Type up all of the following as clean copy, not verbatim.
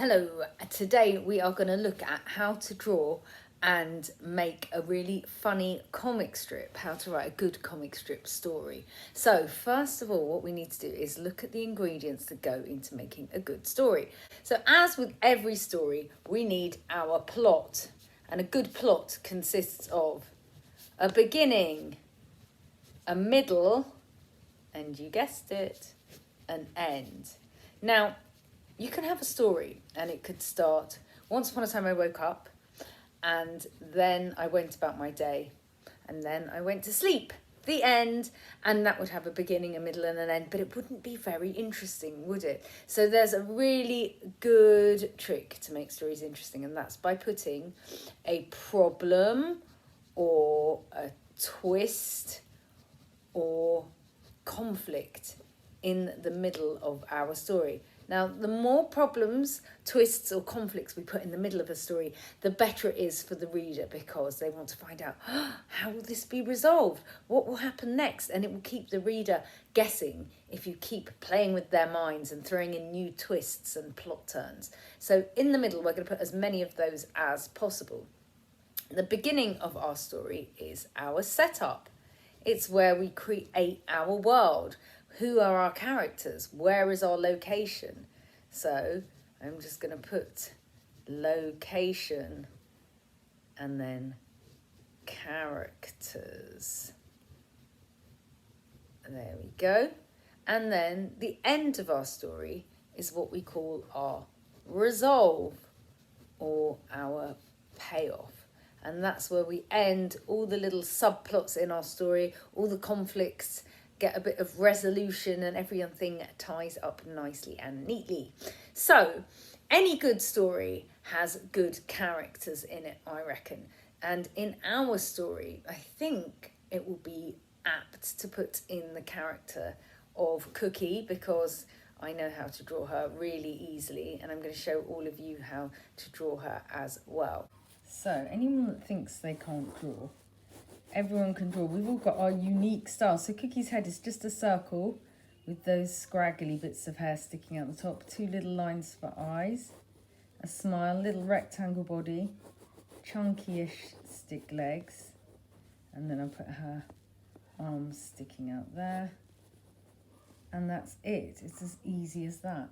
Hello, today we are going to look at how to draw and make a really funny comic strip, how to write a good comic strip story. So first of all, what we need to do is look at the ingredients that go into making a good story. So as with every story, we need our plot, and a good plot consists of a beginning, a middle, and you guessed it, an end. Now, you can have a story and it could start, once upon a time I woke up and then I went about my day and then I went to sleep, the end. And that would have a beginning, a middle and an end, but it wouldn't be very interesting, would it? So there's a really good trick to make stories interesting, and that's by putting a problem or a twist or conflict in the middle of our story. Now, the more problems, twists or conflicts we put in the middle of a story, the better it is for the reader, because they want to find out, how will this be resolved? What will happen next? And it will keep the reader guessing if you keep playing with their minds and throwing in new twists and plot turns. So in the middle, we're going to put as many of those as possible. The beginning of our story is our setup. It's where we create our world. Who are our characters? Where is our location? So I'm just going to put location and then characters. There we go. And then the end of our story is what we call our resolve or our payoff. And that's where we end all the little subplots in our story, all the conflicts, get a bit of resolution, and everything ties up nicely and neatly. So any good story has good characters in it, I reckon. And in our story, I think it will be apt to put in the character of Cookie, because I know how to draw her really easily, and I'm going to show all of you how to draw her as well. So anyone that thinks they can't draw, everyone can draw. We've all got our unique style. So Cookie's head is just a circle with those scraggly bits of hair sticking out the top, two little lines for eyes, a smile, little rectangle body, chunky-ish stick legs, and then I put her arms sticking out there. And that's it. It's as easy as that.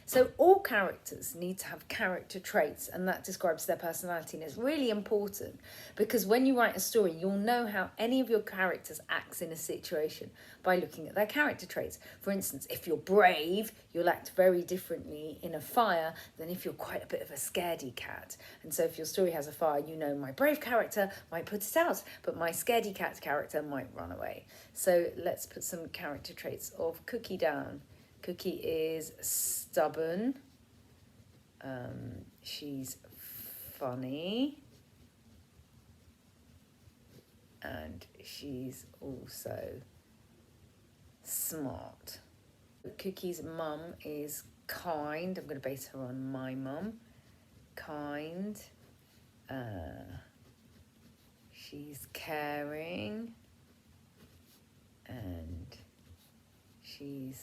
So all characters need to have character traits, and that describes their personality, and it's really important because when you write a story, you'll know how any of your characters acts in a situation by looking at their character traits. For instance, if you're brave, you'll act very differently in a fire than if you're quite a bit of a scaredy cat. And so if your story has a fire, you know my brave character might put it out, but my scaredy cat character might run away. So let's put some character traits of Cookie down. Cookie is stubborn, she's funny, and she's also smart. Cookie's mum is kind. I'm going to base her on my mum. Kind. She's caring, and she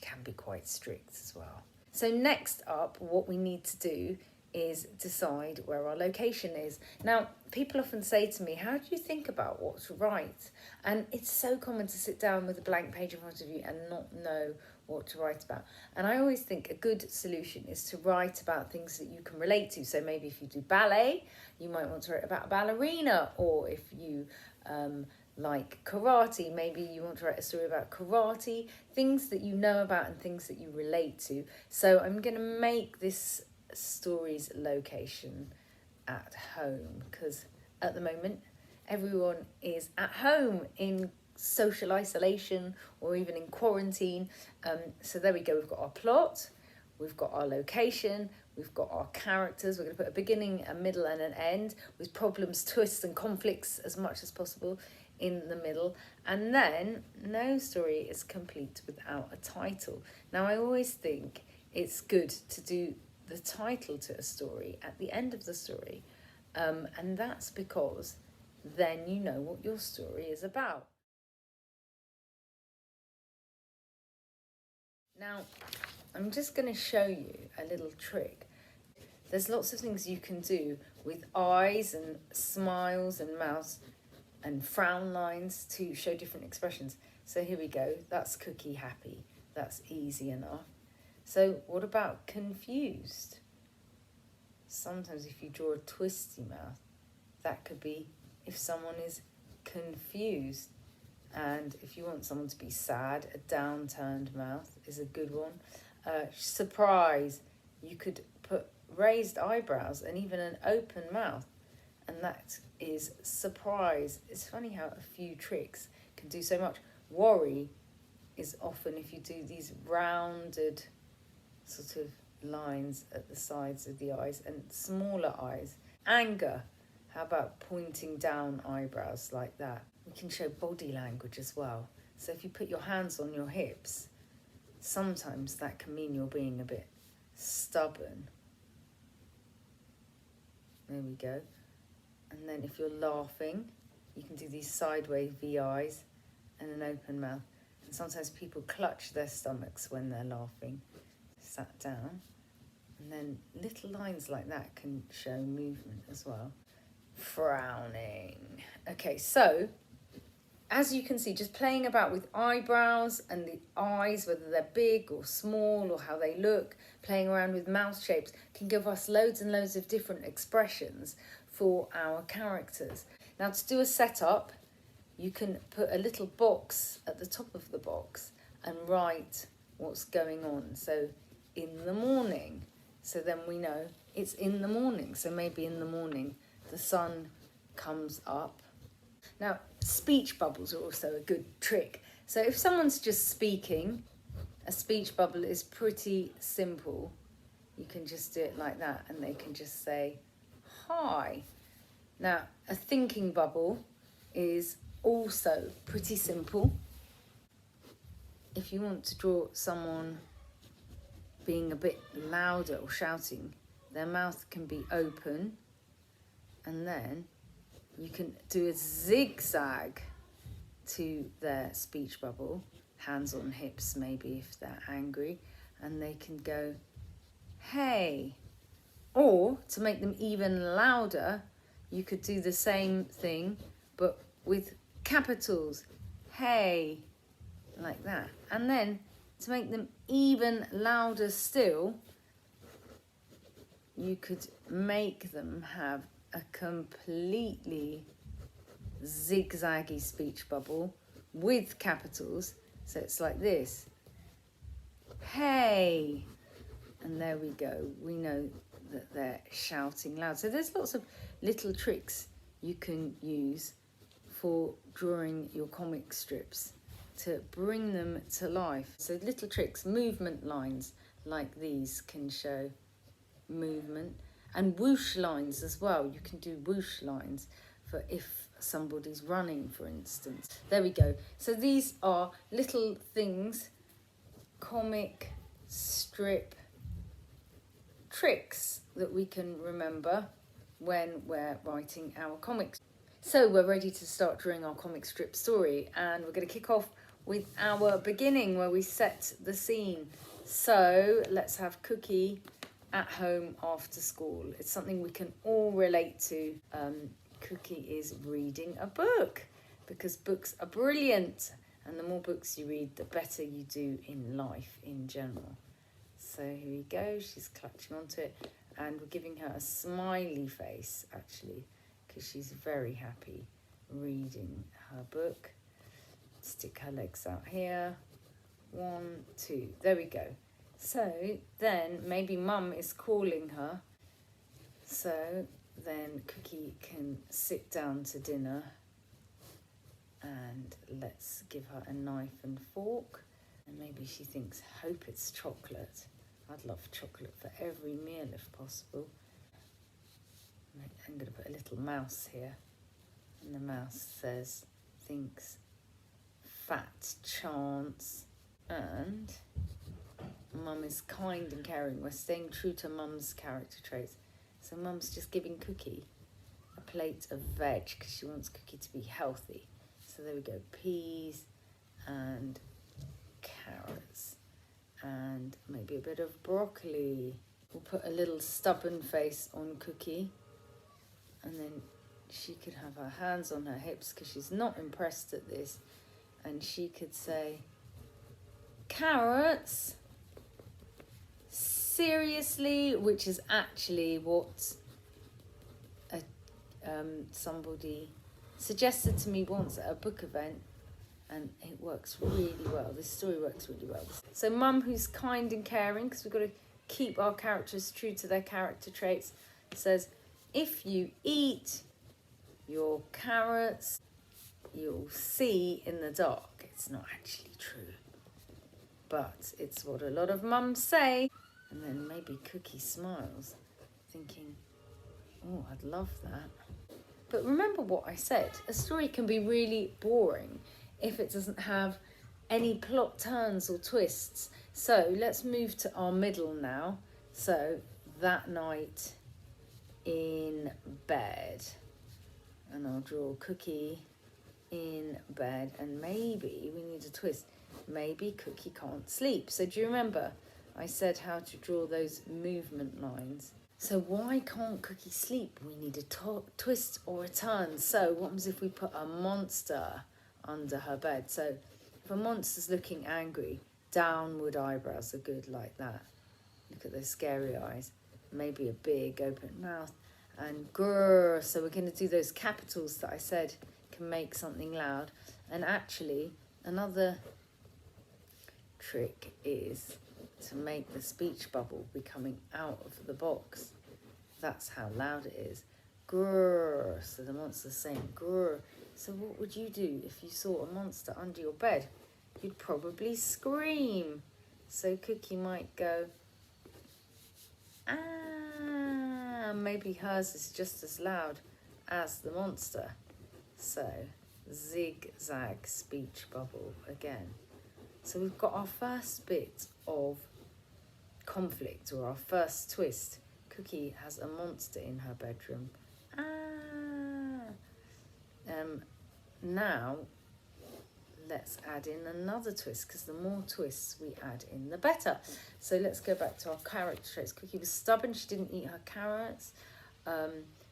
can be quite strict as well. So next up, what we need to do is decide where our location is. Now, people often say to me, how do you think about what to write? And it's so common to sit down with a blank page in front of you and not know what to write about. And I always think a good solution is to write about things that you can relate to. So maybe if you do ballet, you might want to write about a ballerina, or if you like karate, maybe you want to write a story about karate, things that you know about and things that you relate to. So I'm going to make this story's location at home, because at the moment everyone is at home in social isolation or even in quarantine. So there we go, we've got our plot, we've got our location, we've got our characters. We're going to put a beginning, a middle and an end with problems, twists and conflicts as much as possible in the middle. And then no story is complete without a title. Now, I always think it's good to do the title to a story at the end of the story, and that's because then you know what your story is about. Now, I'm just going to show you a little trick. There's lots of things you can do with eyes and smiles and mouths and frown lines to show different expressions. So here we go. That's Cookie happy. That's easy enough. So what about confused? Sometimes if you draw a twisty mouth, that could be if someone is confused. And if you want someone to be sad, a downturned mouth is a good one. Surprise, you could put raised eyebrows and even an open mouth, and that is surprise. It's funny how a few tricks can do so much. Worry is often if you do these rounded sort of lines at the sides of the eyes and smaller eyes. Anger, how about pointing down eyebrows like that? We can show body language as well. So if you put your hands on your hips, sometimes that can mean you're being a bit stubborn. There we go. And then if you're laughing, you can do these sideways VIs and an open mouth. And sometimes people clutch their stomachs when they're laughing. Sat down. And then little lines like that can show movement as well. Frowning. Okay, so as you can see, just playing about with eyebrows and the eyes, whether they're big or small or how they look, playing around with mouth shapes can give us loads and loads of different expressions for our characters. Now to do a setup, you can put a little box at the top of the box and write what's going on. So in the morning, so then we know it's in the morning. So maybe in the morning the sun comes up. Now, speech bubbles are also a good trick. So if someone's just speaking, a speech bubble is pretty simple. You can just do it like that and they can just say, hi. Now, a thinking bubble is also pretty simple. If you want to draw someone being a bit louder or shouting, their mouth can be open, and then you can do a zigzag to their speech bubble, hands on hips maybe if they're angry, and they can go, hey. Or to make them even louder, you could do the same thing, but with capitals, hey, like that. And then to make them even louder still, you could make them have a completely zigzaggy speech bubble with capitals. So it's like this. Hey. And there we go. We know that they're shouting loud. So there's lots of little tricks you can use for drawing your comic strips to bring them to life. So little tricks, movement lines like these can show movement, and whoosh lines as well. You can do whoosh lines for if somebody's running, for instance. There we go. So these are little things, comic strip tricks that we can remember when we're writing our comics. So we're ready to start drawing our comic strip story, and we're going to kick off with our beginning where we set the scene. So let's have Cookie at home after school. It's something we can all relate to. Cookie is reading a book because books are brilliant, and the more books you read, the better you do in life in general. So here we go, she's clutching onto it, and we're giving her a smiley face actually because she's very happy reading her book. Stick her legs out here. 1, 2, there we go. So then maybe Mum is calling her. So then Cookie can sit down to dinner, and let's give her a knife and fork. And maybe she thinks, hope it's chocolate. I'd love chocolate for every meal if possible. I'm going to put a little mouse here. And the mouse thinks, fat chance. And Mum is kind and caring. We're staying true to Mum's character traits. So Mum's just giving Cookie a plate of veg because she wants Cookie to be healthy. So there we go, peas and carrots and maybe a bit of broccoli. We'll put a little stubborn face on Cookie, and then she could have her hands on her hips because she's not impressed at this, and she could say, carrots? Seriously? Which is actually what somebody suggested to me once at a book event, and it works really well. This story works really well. So Mum, who's kind and caring, because we've got to keep our characters true to their character traits, says, if you eat your carrots, you'll see in the dark. It's not actually true, but it's what a lot of mums say. And then maybe Cookie smiles, thinking, oh, I'd love that. But remember what I said, a story can be really boring if it doesn't have any plot turns or twists. So let's move to our middle now. So that night in bed, and I'll draw Cookie in bed, and maybe we need a twist. Maybe Cookie can't sleep. So do you remember I said how to draw those movement lines? So why can't Cookie sleep? We need a twist or a turn. So what happens if we put a monster under her bed? So if a monster's looking angry, downward eyebrows are good like that. Look at those scary eyes. Maybe a big open mouth. And grrr. So we're going to do those capitals that I said can make something loud. And actually, another trick is to make the speech bubble be coming out of the box. That's how loud it is. Grrr. So the monster's saying grrr. So what would you do if you saw a monster under your bed? You'd probably scream. So Cookie might go, ah. Maybe hers is just as loud as the monster. So zigzag speech bubble again. So we've got our first bit of conflict, or our first twist. Cookie has a monster in her bedroom. Now let's add in another twist, because the more twists we add in, the better. So let's go back to our character traits. Cookie was stubborn. She didn't eat her carrots.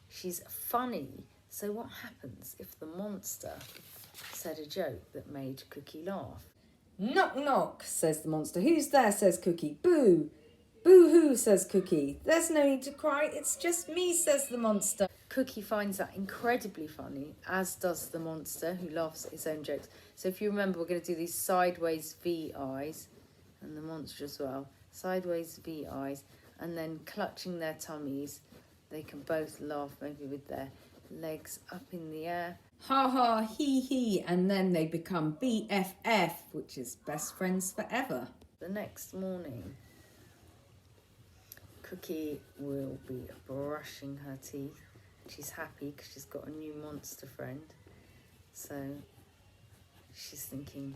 She's funny. So what happens if the monster said a joke that made Cookie laugh? Knock, knock, says the monster. Who's there, says Cookie. Boo. Boo-hoo, says Cookie. There's no need to cry. It's just me, says the monster. Cookie finds that incredibly funny, as does the monster, who laughs at his own jokes. So if you remember, we're going to do these sideways V eyes, and the monster as well. Sideways V eyes, and then clutching their tummies. They can both laugh, maybe with their legs up in the air. Ha ha, hee hee, and then they become BFF, which is best friends forever. The next morning, Cookie will be brushing her teeth. She's happy because she's got a new monster friend. So she's thinking,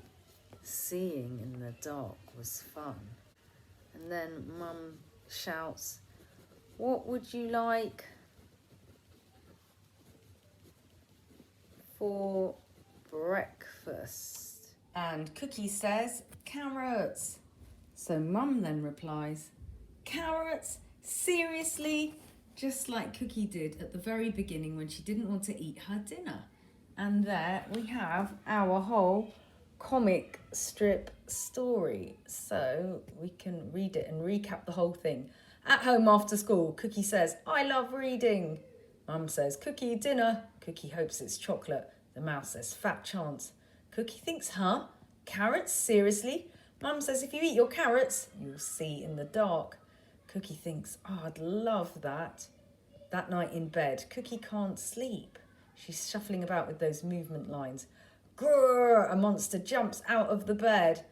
seeing in the dark was fun. And then Mum shouts, what would you like for breakfast? And Cookie says, carrots. So Mum then replies, carrots? Seriously? Just like Cookie did at the very beginning when she didn't want to eat her dinner. And there we have our whole comic strip story. So we can read it and recap the whole thing. At home after school, Cookie says, I love reading. Mum says, Cookie, dinner. Cookie hopes it's chocolate. The mouse says, fat chance. Cookie thinks, huh? Carrots? Seriously? Mum says, if you eat your carrots, you'll see in the dark. Cookie thinks, oh, I'd love that. That night in bed, Cookie can't sleep. She's shuffling about with those movement lines. Grrr! A monster jumps out of the bed.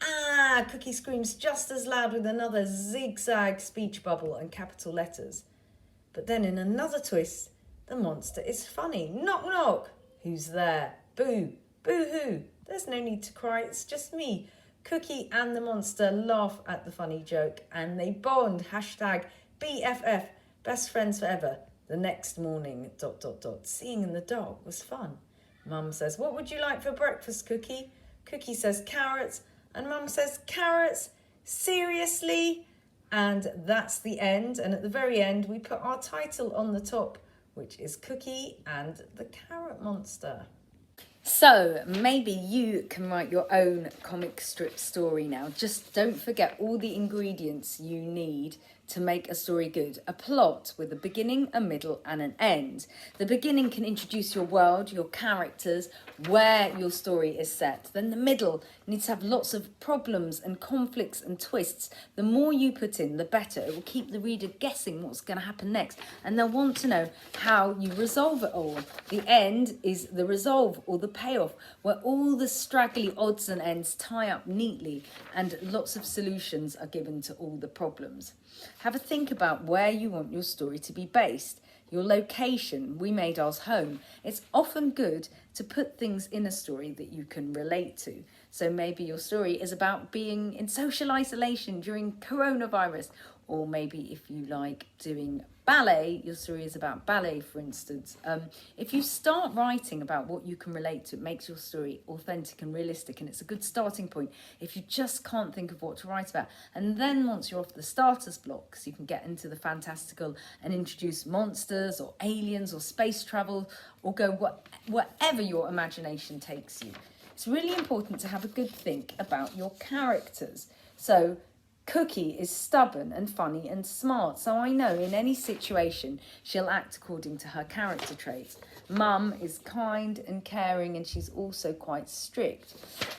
Ah! Cookie screams just as loud with another zigzag speech bubble and capital letters. But then in another twist, the monster is funny. Knock, knock. Who's there? Boo. Boo-hoo. There's no need to cry. It's just me. Cookie and the monster laugh at the funny joke and they bond. Hashtag BFF, best friends forever. The next morning, ... Seeing in the dark was fun. Mum says, what would you like for breakfast, Cookie? Cookie says, carrots. And Mum says, carrots? Seriously? And that's the end. And at the very end, we put our title on the top, which is Cookie and the Carrot Monster. So maybe you can write your own comic strip story now. Just don't forget all the ingredients you need to make a story good. A plot with a beginning, a middle and an end. The beginning can introduce your world, your characters, where your story is set. Then the middle needs to have lots of problems and conflicts and twists. The more you put in, the better. It will keep the reader guessing what's going to happen next. And they'll want to know how you resolve it all. The end is the resolve or the payoff, where all the straggly odds and ends tie up neatly and lots of solutions are given to all the problems. Have a think about where you want your story to be based. Your location. We made ours home. It's often good to put things in a story that you can relate to. So maybe your story is about being in social isolation during coronavirus, or maybe if you like doing ballet, your story is about ballet, for instance. If you start writing about what you can relate to, it makes your story authentic and realistic, and it's a good starting point if you just can't think of what to write about. And then once you're off the starter's blocks, you can get into the fantastical and introduce monsters or aliens or space travel, or go wherever your imagination takes you. It's really important to have a good think about your characters. So Cookie is stubborn and funny and smart, so I know in any situation she'll act according to her character traits. Mum is kind and caring, and she's also quite strict.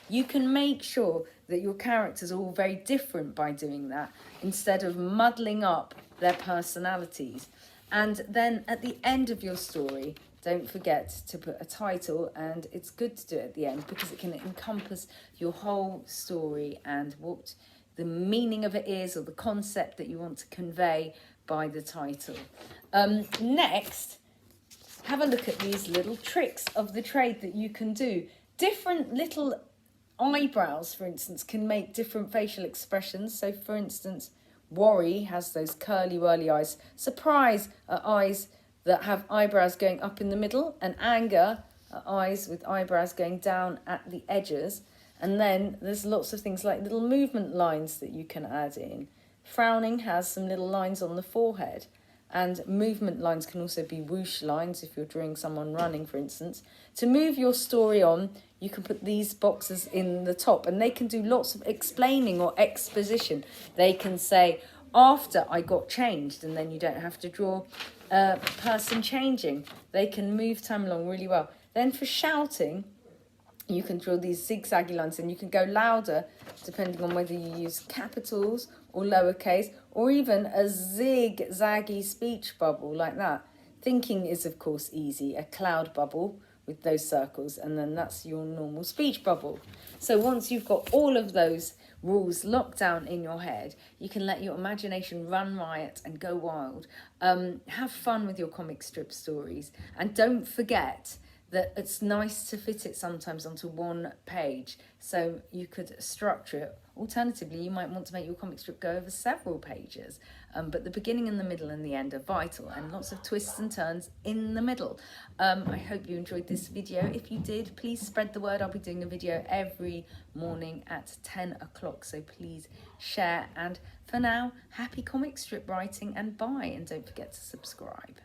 You can make sure that your characters are all very different by doing that, instead of muddling up their personalities. And then at the end of your story, don't forget to put a title, and it's good to do it at the end because it can encompass your whole story and what the meaning of it is, or the concept that you want to convey by the title. Next, have a look at these little tricks of the trade that you can do. Different little eyebrows, for instance, can make different facial expressions. So, for instance, worry has those curly whirly eyes. Surprise are eyes that have eyebrows going up in the middle, and anger are eyes with eyebrows going down at the edges. And then there's lots of things like little movement lines that you can add in. Frowning has some little lines on the forehead, and movement lines can also be whoosh lines if you're drawing someone running, for instance. To move your story on, you can put these boxes in the top, and they can do lots of explaining or exposition. They can say, after I got changed, and then you don't have to draw a person changing. They can move time along really well. Then for shouting, you can draw these zigzaggy lines, and you can go louder depending on whether you use capitals or lowercase, or even a zigzaggy speech bubble like that. Thinking is, of course, easy. A cloud bubble with those circles, and then that's your normal speech bubble. So once you've got all of those rules locked down in your head, you can let your imagination run riot and go wild. Have fun with your comic strip stories, and don't forget that it's nice to fit it sometimes onto one page, so you could structure it. Alternatively, you might want to make your comic strip go over several pages, but the beginning and the middle and the end are vital, and lots of twists and turns in the middle. I hope you enjoyed this video. If you did, please spread the word. I'll be doing a video every morning at 10 o'clock, so please share. And for now, happy comic strip writing, and bye, and don't forget to subscribe.